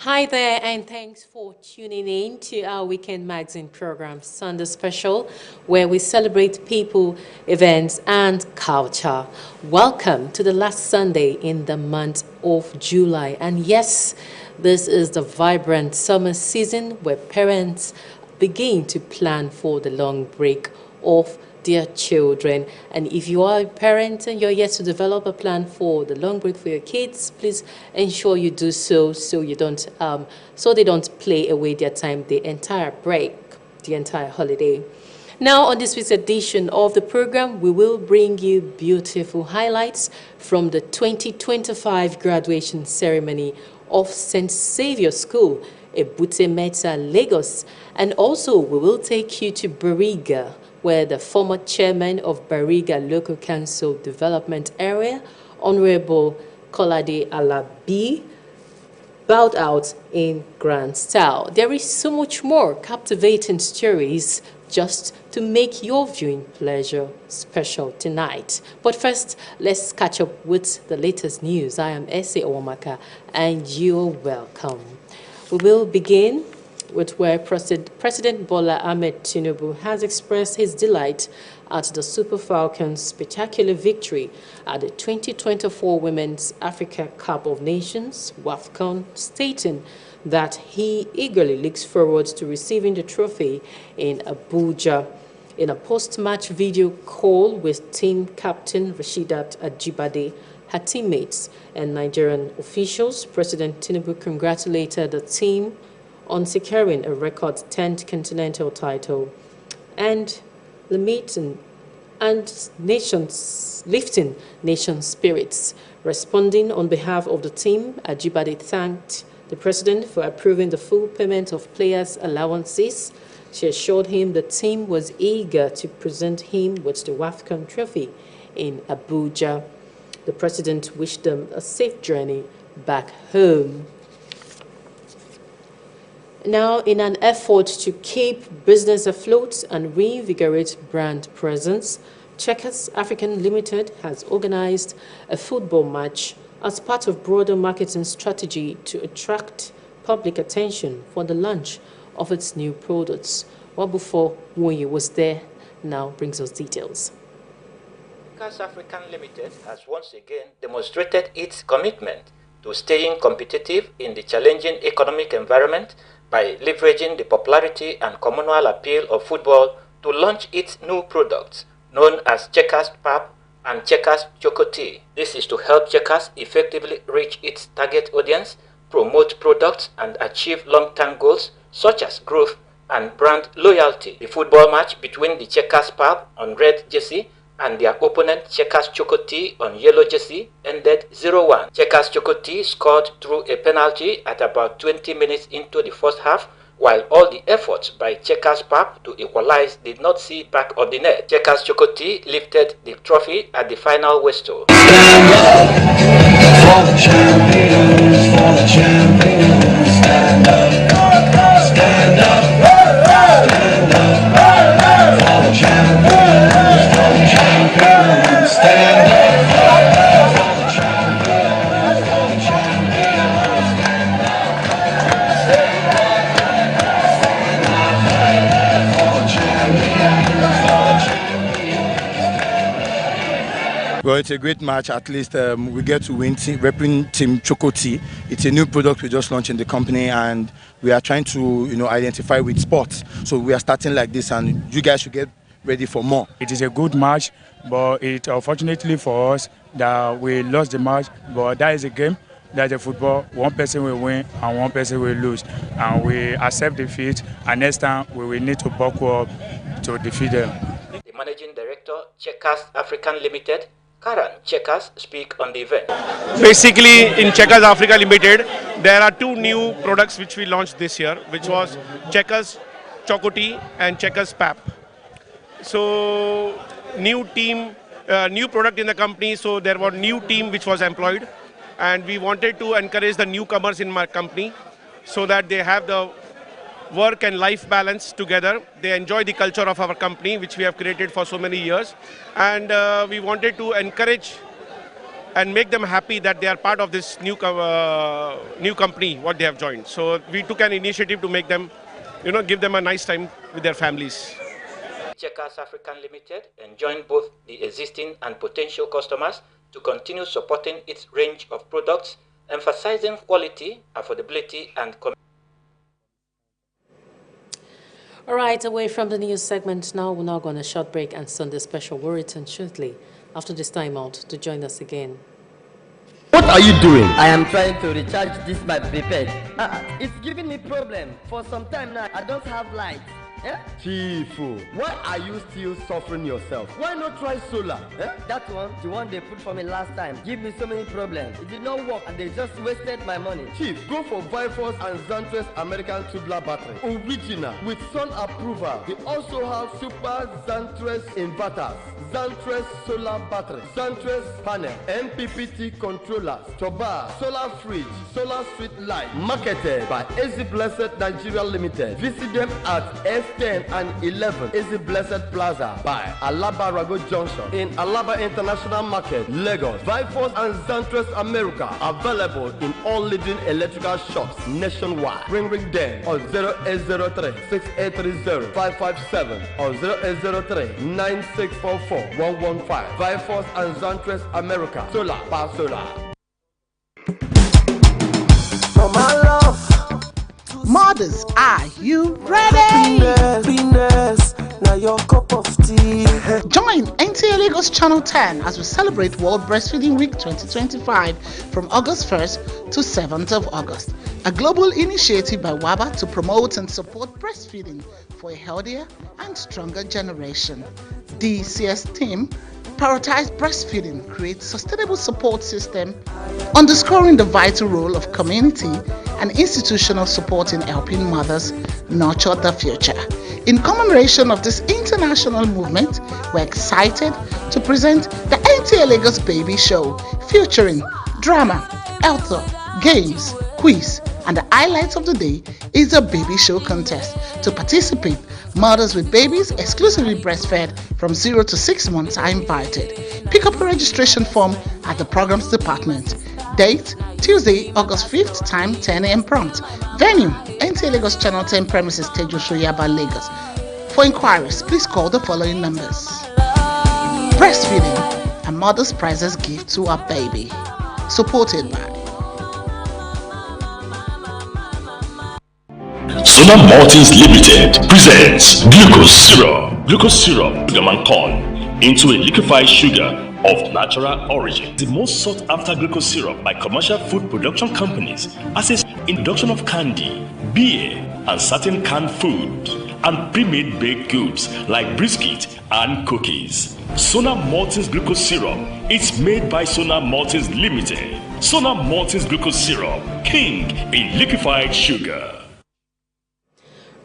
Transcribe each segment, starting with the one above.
Hi there, and thanks for tuning in to our weekend magazine program, Sunday Special, where we celebrate people, events, and culture. Welcome to the last Sunday in the month of July. And yes, this is the vibrant summer season where parents begin to plan for the long break of their children. And if you are a parent and you're yet to develop a plan for the long break for your kids, please ensure you do so you don't so they don't play away their time the entire break, the entire holiday. Now, on this week's edition of the program, we will bring you beautiful highlights from the 2025 graduation ceremony of St. Xavier School, Ebute Metta, Lagos. And also, we will take you to Bariga, where the former chairman of Bariga Local Council Development Area, Honorable Kolade Alabi, bowed out in grand style. There is so much more captivating stories just to make your viewing pleasure special tonight. But first, let's catch up with the latest news. I am Ese Owamaka, and you're welcome. We will begin with where President Bola Ahmed Tinubu has expressed his delight at the Super Falcons' spectacular victory at the 2024 Women's Africa Cup of Nations, WAFCON, stating that he eagerly looks forward to receiving the trophy in Abuja. In a post-match video call with team captain Rashidat Ajibade, her teammates, and Nigerian officials, President Tinubu congratulated the team on securing a record 10th continental title and the meeting and lifting nation spirits. Responding on behalf of the team, Ajibade thanked the president for approving the full payment of players' allowances. She assured him the team was eager to present him with the WAFCON trophy in Abuja. The president wished them a safe journey back home. Now, in an effort to keep business afloat and reinvigorate brand presence, Checkers African Limited has organized a football match as part of broader marketing strategy to attract public attention for the launch of its new products. Wabufo Woyi was there, now brings us details. Checkers African Limited has once again demonstrated its commitment to staying competitive in the challenging economic environment by leveraging the popularity and communal appeal of football to launch its new products, known as Checkers Pap and Checkers Choco Tea. This is to help Checkers effectively reach its target audience, promote products, and achieve long-term goals such as growth and brand loyalty. The football match between the Checkers Pap on red jersey and their opponent Checkers Choco Tea on yellow jersey ended 0-1. Checkers Choco Tea scored through a penalty at about 20 minutes into the first half, while all the efforts by Checkers Pap to equalize did not see back of the net. Checkers Choco Tea lifted the trophy at the final whistle. Stand up for the champions, for the champions. Stand up, stand up, stand up for the champions, for the champions. Stand up for the champions, for the champions. Stand up, for the champions, for the champions. Well, it's a great match. At least we get to win, repping Team Choco Tea. It's a new product we just launched in the company, and we are trying to, identify with sports. So we are starting like this, and you guys should get ready for more. It is a good match, but it unfortunately for us that we lost the match. But that is a game. That's a football. One person will win and one person will lose, and we accept defeat. And next time we will need to buckle up to defeat them. The managing director, Checkers African Limited, Karan Checkers, speak on the event. Basically, in Checkers Africa Limited, there are two new products which we launched this year, which was Checkers Choco Tea and Checkers Pap. So, new team, new product in the company, so there was new team which was employed, and we wanted to encourage the newcomers in my company so that they have the work and life balance together. They enjoy the culture of our company, which we have created for so many years, and we wanted to encourage and make them happy that they are part of this new company what they have joined. So we took an initiative to make them, give them a nice time with their families. Checkers African Limited enjoined both the existing and potential customers to continue supporting its range of products, emphasizing quality, affordability, and All right, away from the news segment now, we're now going to short break and Sunday special. We'll return shortly after this time out to join us again. What are you doing? I am trying to recharge this my prepaid. It's giving me problem. For some time now, I don't have light. Chief, why are you still suffering yourself? Why not try solar? That one, the one they put for me last time, give me so many problems. It did not work and they just wasted my money. Chief, go for Viforce and Zantres American Tubular Battery. Original, with sun approval. They also have Super Zantres inverters, Zantres solar battery, Zantres panel, MPPT controllers, Tobar, solar fridge, solar street light. Marketed by Easy Blessed Nigeria Limited. Visit them at F10 and 11 Easy Blessed Plaza by Alaba Rago Junction in Alaba International Market, Lagos. Viforce and Zantres America available in all leading electrical shops nationwide. Ring them on 0803 6830 557 or 0803 9644 115. Viforce and Zantres America. Solar, power solar. For my love. Mothers, are you ready? Happiness, now your cup of tea. Join NTA Lagos Channel 10 as we celebrate World Breastfeeding Week 2025 from August 1st to 7th of August. A global initiative by WABA to promote and support breastfeeding for a healthier and stronger generation. The CS team prioritize breastfeeding, create sustainable support system, underscoring the vital role of community and institutional support in helping mothers nurture the future. In commemoration of this international movement, we're excited to present the NTA Lagos Baby Show, featuring drama, health, games, quiz, and the highlights of the day is a baby show contest. To participate, mothers with babies exclusively breastfed from 0 to 6 months are invited. Pick up a registration form at the programs department. Date, Tuesday, August 5th, time 10 a.m. prompt. Venue, NTA Lagos Channel 10 premises, Tejo Shoyaba, Lagos. For inquiries, please call the following numbers. Breastfeeding, a mother's priceless gift to her baby. Supported by Sona Maltings Limited presents glucose syrup. Glucose syrup, sugar and corn into a liquefied sugar of natural origin. The most sought after glucose syrup by commercial food production companies as a introduction of candy, beer, and certain canned food, and pre-made baked goods like biscuit and cookies. Sona Maltings Glucose Syrup. It's made by Sona Maltings Limited. Sona Maltings Glucose Syrup, king in liquefied sugar.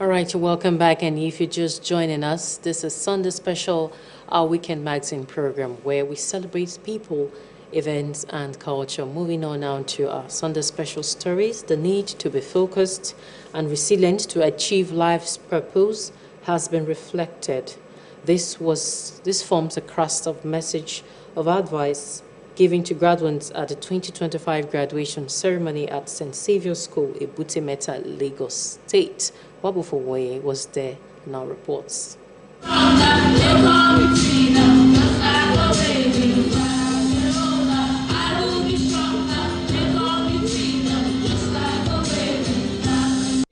All right, welcome back. And if you're just joining us, this is Sunday Special, our weekend magazine program where we celebrate people, events, and culture. Moving on now to our Sunday Special stories. The need to be focused and resilient to achieve life's purpose has been reflected. This forms a crust of message of advice given to graduates at the 2025 graduation ceremony at St. Saviour's School, Ebute Metta, Lagos State. Wabufowoye was there in our reports.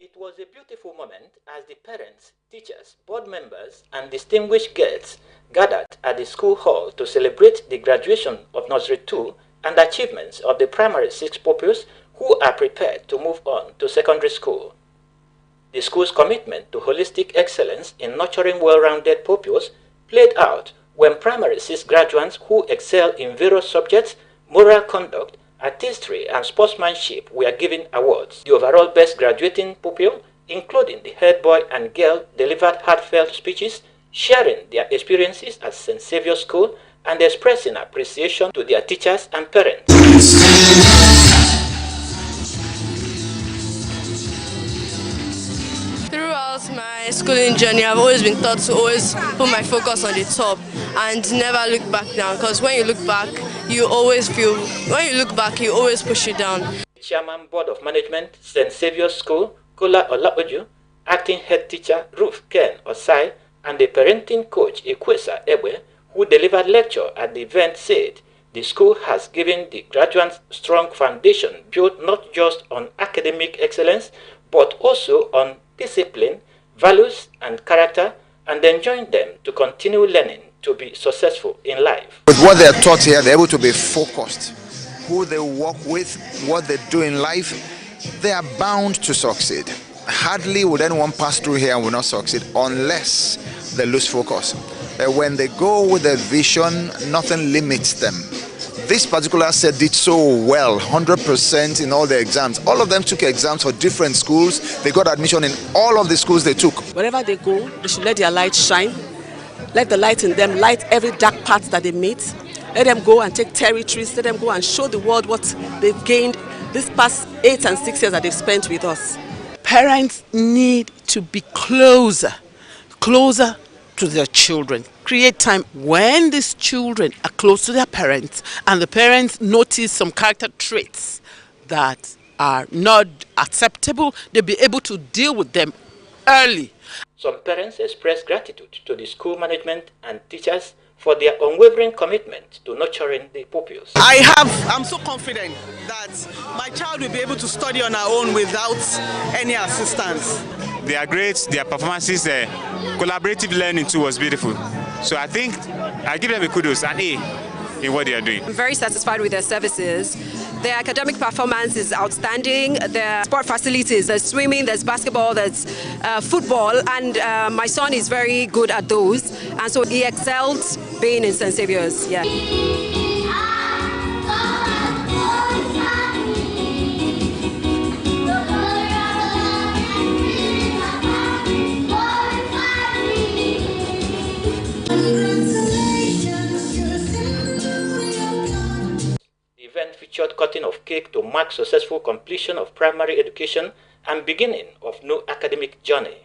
It was a beautiful moment as the parents, teachers, board members, and distinguished guests gathered at the school hall to celebrate the graduation of Nursery 2 and achievements of the primary 6 pupils who are prepared to move on to secondary school. The school's commitment to holistic excellence in nurturing well-rounded pupils played out when primary 6 graduates who excel in various subjects, moral conduct, artistry, and sportsmanship were given awards. The overall best graduating pupil, including the head boy and girl, delivered heartfelt speeches, sharing their experiences at St. Saviour's School and expressing appreciation to their teachers and parents. Throughout my schooling journey, I've always been taught to always put my focus on the top and never look back down, because when you look back, you always feel, when you look back, you always push it down. Chairman Board of Management, St. Saviour's School, Kola Olaoju, acting head teacher Ruth Ken Osai, and the parenting coach Ikwesa Ewe, who delivered lecture at the event, said the school has given the graduates strong foundation built not just on academic excellence, but also on discipline, values, and character, and enjoined them to continue learning to be successful in life. With what they're taught here, they're able to be focused. Who they work with, what they do in life, they are bound to succeed. Hardly would anyone pass through here and will not succeed unless they lose focus. When they go with a vision, nothing limits them. This particular set did so well, 100% in all the exams. All of them took exams for different schools. They got admission in all of the schools they took. Wherever they go, they should let their light shine. Let the light in them light every dark path that they meet. Let them go and take territories. Let them go and show the world what they've gained this past 8 and 6 years that they've spent with us. Parents need to be closer to their children. Create time when these children are close to their parents and the parents notice some character traits that are not acceptable, they'll be able to deal with them early. Some parents expressed gratitude to the school management and teachers for their unwavering commitment to nurturing the pupils. I'm so confident that my child will be able to study on her own without any assistance. They are great, their performances, collaborative learning too was beautiful. So I think I give them a kudos, an A in what they are doing. I'm very satisfied with their services. Their academic performance is outstanding. Their sport facilities, there's swimming, there's basketball, there's football, and my son is very good at those. And so he excelled being in St. Saviour's. Yeah. The event featured cutting of cake to mark successful completion of primary education and beginning of new academic journey.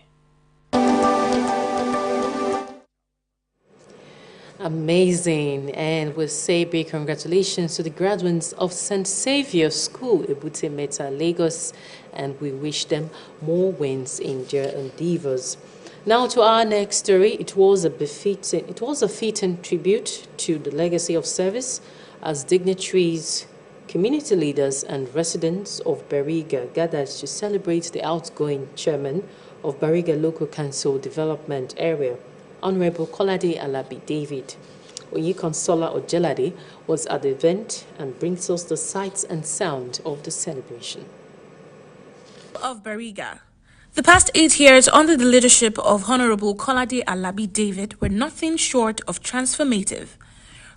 Amazing, and we'll say big congratulations to the graduates of St. Saviour's School, Ebute Metta, Lagos, and we wish them more wins in their endeavors. Now to our next story. It was a fitting tribute to the legacy of service as dignitaries, community leaders, and residents of Bariga gathered to celebrate the outgoing chairman of Bariga Local Council Development Area, Honorable Kolade Alabi David. Oyikonsola Ojelade was at the event and brings us the sights and sound of the celebration. Of Bariga. The past 8 years under the leadership of Honorable Kolade Alabi David were nothing short of transformative.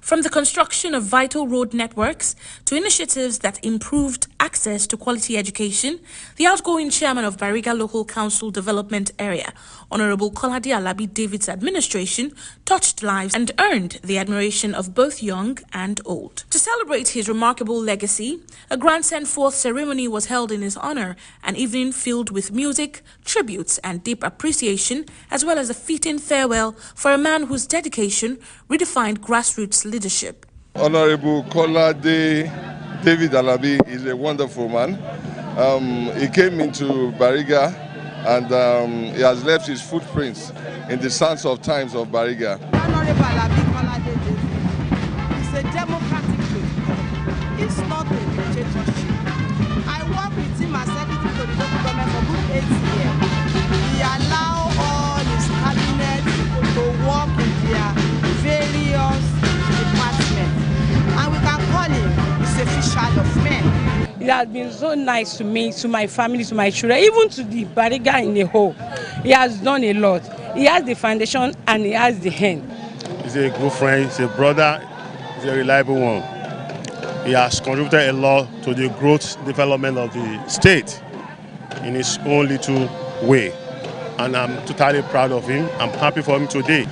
From the construction of vital road networks to initiatives that improved access to quality education, the outgoing chairman of Bariga Local Council Development Area, Honorable Kolade Alabi David's administration, touched lives and earned the admiration of both young and old. To celebrate his remarkable legacy, a grand send-forth ceremony was held in his honor, an evening filled with music, tributes, and deep appreciation, as well as a fitting farewell for a man whose dedication redefined grassroots leadership. Honorable Kolade David Alabi is a wonderful man. He came into Bariga and he has left his footprints in the sands of times of Bariga. Honorable Alabi Kolade David is a democratic leader. It's not a dictatorship. I worked with him as secretary to the local government for good 8 years. He allowed all his cabinet to work in their various departments. And we can call him the official of men. It has been so nice to me, to my family, to my children, even to the Bariga in the whole. He has done a lot. He has the foundation and he has the hand. He's a good friend, he's a brother, he's a reliable one. He has contributed a lot to the growth development of the state in his own little way. And I'm totally proud of him. I'm happy for him today.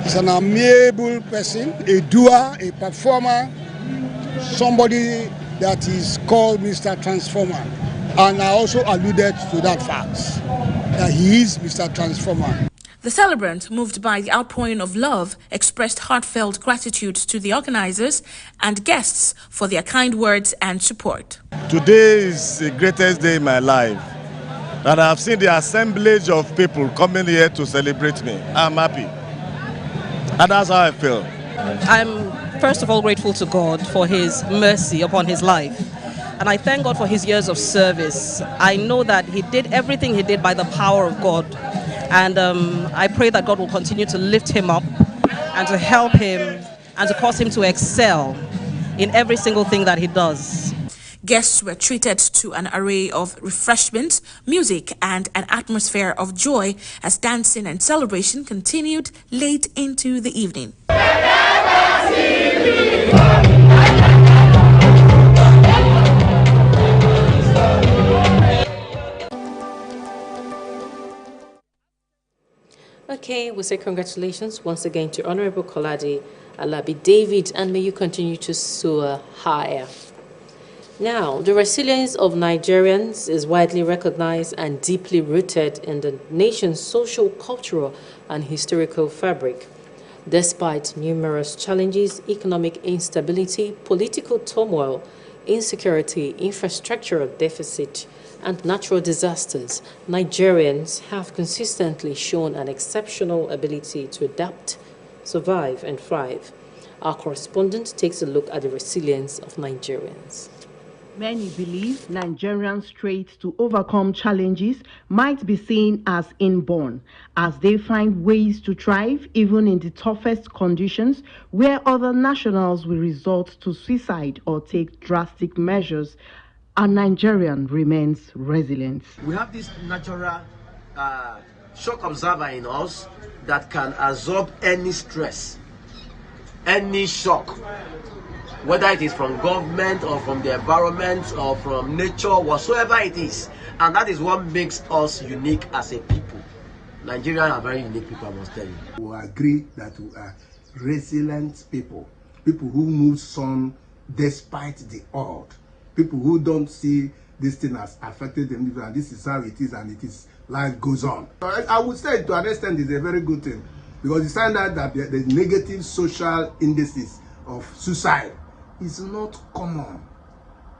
He's an amiable person, a doer, a performer, somebody that is called Mr. Transformer. And I also alluded to that fact, that he is Mr. Transformer. The celebrant, moved by the outpouring of love, expressed heartfelt gratitude to the organizers and guests for their kind words and support. Today is the greatest day in my life, and I've seen the assemblage of people coming here to celebrate me. I'm happy, and that's how I feel. I'm first of all grateful to God for His mercy upon his life, and I thank God for his years of service. I know that he did everything he did by the power of God, and I pray that God will continue to lift him up and to help him and to cause him to excel in every single thing that he does. Guests were treated to an array of refreshments, music, and an atmosphere of joy as dancing and celebration continued late into the evening. Okay, we say congratulations once again to Honorable Kolade Alabi David, and may you continue to soar higher. Now, the resilience of Nigerians is widely recognized and deeply rooted in the nation's social, cultural, and historical fabric. Despite numerous challenges, economic instability, political turmoil, insecurity, infrastructural deficit, and natural disasters, Nigerians have consistently shown an exceptional ability to adapt, survive, and thrive. Our correspondent takes a look at the resilience of Nigerians. Many believe Nigerians' traits to overcome challenges might be seen as inborn, as they find ways to thrive even in the toughest conditions, where other nationals will resort to suicide or take drastic measures. A Nigerian remains resilient. We have this natural shock absorber in us that can absorb any stress, any shock, whether it is from government or from the environment or from nature, whatsoever it is. And that is what makes us unique as a people. Nigerians are very unique people, I must tell you. We agree that we are resilient people, people who move on despite the odds, people who don't see this thing as affected them, and this is how it is, and it is, life goes on. I would say to an extent it's a very good thing, because you find out that the negative social indices of suicide is not common.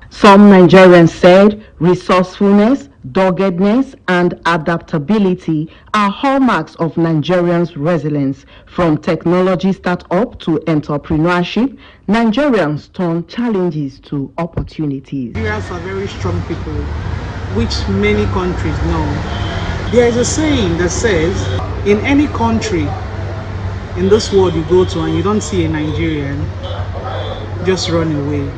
Some Nigerians said resourcefulness, doggedness, and adaptability are hallmarks of Nigerians' resilience. From technology startup to entrepreneurship, Nigerians turn challenges to opportunities. Nigerians are very strong people, which many countries know. There is a saying that says, in any country in this world you go to and you don't see a Nigerian, just run away.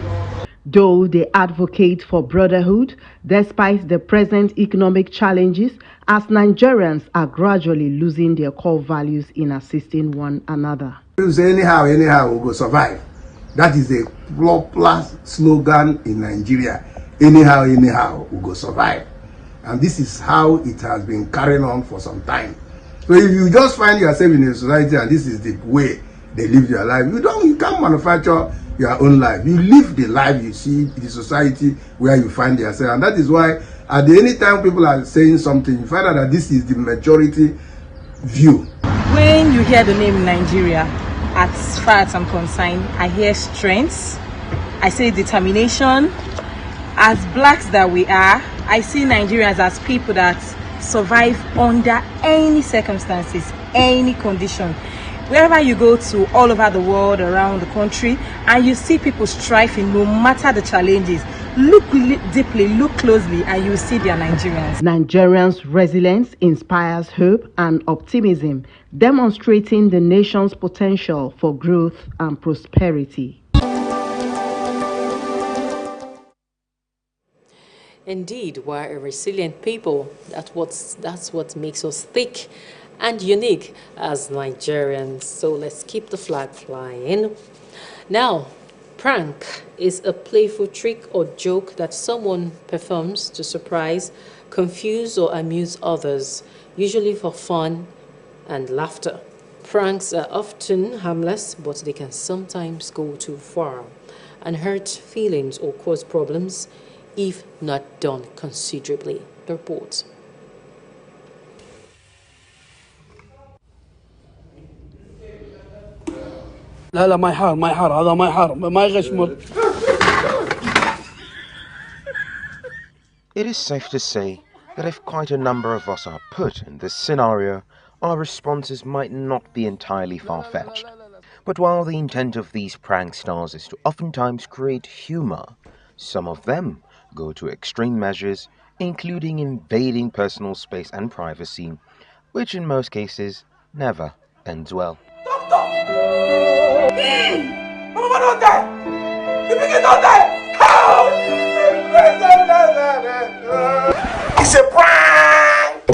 Though they advocate for brotherhood, despite the present economic challenges, as Nigerians are gradually losing their core values in assisting one another. Anyhow, we go survive. That is a popular slogan in Nigeria. Anyhow, we go survive. And this is how it has been carrying on for some time. So if you just find yourself in a society and this is the way they live their life, you can't manufacture your own life. You live the life you see in the society where you find yourself. And that is why at any time people are saying something, you find out that this is the majority view. When you hear the name Nigeria, as far as I'm concerned, I hear strength, I say determination. As blacks that we are, I see Nigerians as people that survive under any circumstances, any condition. Wherever you go to, all over the world, around the country, and you see people striving no matter the challenges, look deeply, look closely, and you see they are Nigerians. Nigerians' resilience inspires hope and optimism, demonstrating the nation's potential for growth and prosperity. Indeed, we're a resilient people. That's what makes us thick and unique as Nigerians. So let's keep the flag flying. Now, prank is a playful trick or joke that someone performs to surprise, confuse, or amuse others, usually for fun and laughter. Pranks are often harmless, but they can sometimes go too far and hurt feelings or cause problems if not done considerably. The report. لا لا ما يحار هذا ما يحار ما يغشمر. It is safe to say that if quite a number of us are put in this scenario, our responses might not be entirely far-fetched. But while the intent of these prank stars is to oftentimes create humor, some of them go to extreme measures, including invading personal space and privacy, which in most cases never ends well. It's a prank!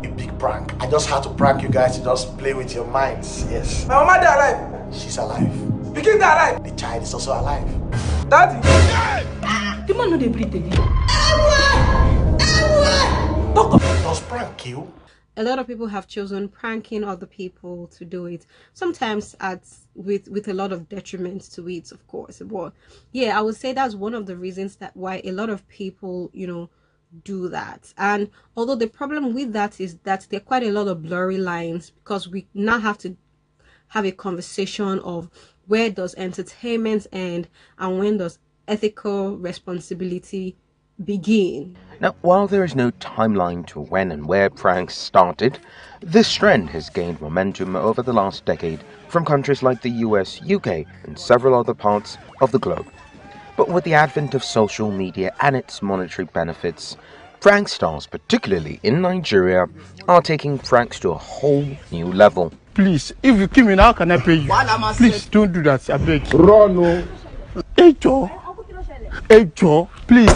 A big prank. I just had to prank you guys to just play with your minds. Yes. My mama died alive. She's alive. Pikin died alive. The child is also alive. Daddy. The man no dey breathe again. Does prank kill? A lot of people have chosen pranking other people to do it, sometimes with a lot of detriment to it, of course. But yeah, I would say that's one of the reasons that why a lot of people, do that. And although the problem with that is that there are quite a lot of blurry lines, because we now have to have a conversation of where does entertainment end and when does ethical responsibility begin. Now, while there is no timeline to when and where pranks started, this trend has gained momentum over the last decade from countries like the US, UK, and several other parts of the globe. But with the advent of social media and its monetary benefits, prank stars, particularly in Nigeria, are taking pranks to a whole new level. Please, if you kill me now, can I pay you? Please don't do that. I beg you. Run, Hey Joe, please.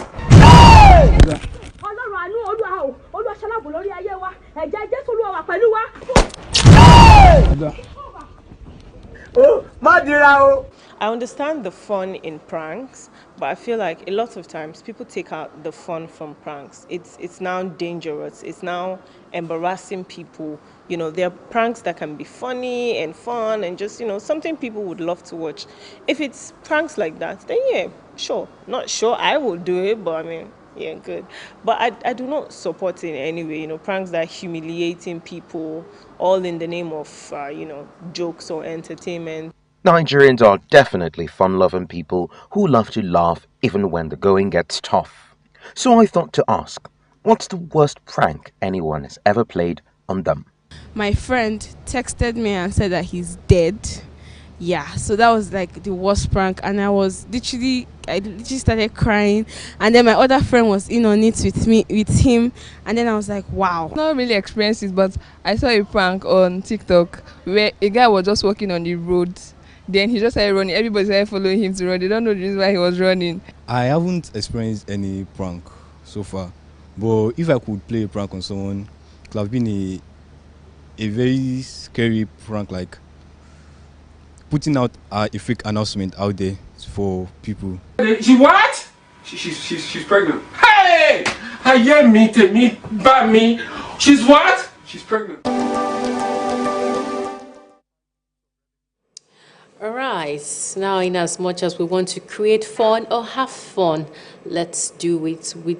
I understand the fun in pranks, but I feel like a lot of times people take out the fun from pranks. It's now dangerous. It's now embarrassing people. There are pranks that can be funny and fun and just, something people would love to watch. If it's pranks like that, then yeah, sure. Not sure I will do it, but I mean, yeah, good. But I do not support it in any way, pranks that are humiliating people, all in the name of, jokes or entertainment. Nigerians are definitely fun-loving people who love to laugh even when the going gets tough. So I thought to ask, what's the worst prank anyone has ever played on them? My friend texted me and said that he's dead. Yeah, so that was like the worst prank, and I literally started crying, and then my other friend was in on it with him, and then I was like, wow. Not really experienced it, but I saw a prank on TikTok where a guy was just walking on the road. Then he just started running. Everybody started following him to run. They don't know the reason why he was running. I haven't experienced any prank so far. But if I could play a prank on someone, it would have been a very scary prank, like putting out a fake announcement out there for people. She what? She's pregnant. Hey! I hear me, by me. She's what? She's pregnant. Alright, now in as much as we want to create fun or have fun, let's do it in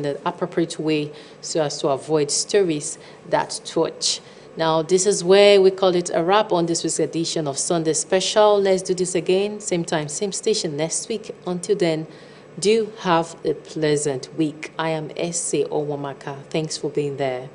the appropriate way so as to avoid stories that touch. Now, this is where we call it a wrap on this week's edition of Sunday Special. Let's do this again, same time, same station next week. Until then, do have a pleasant week. I am S.A. Owamaka. Thanks for being there.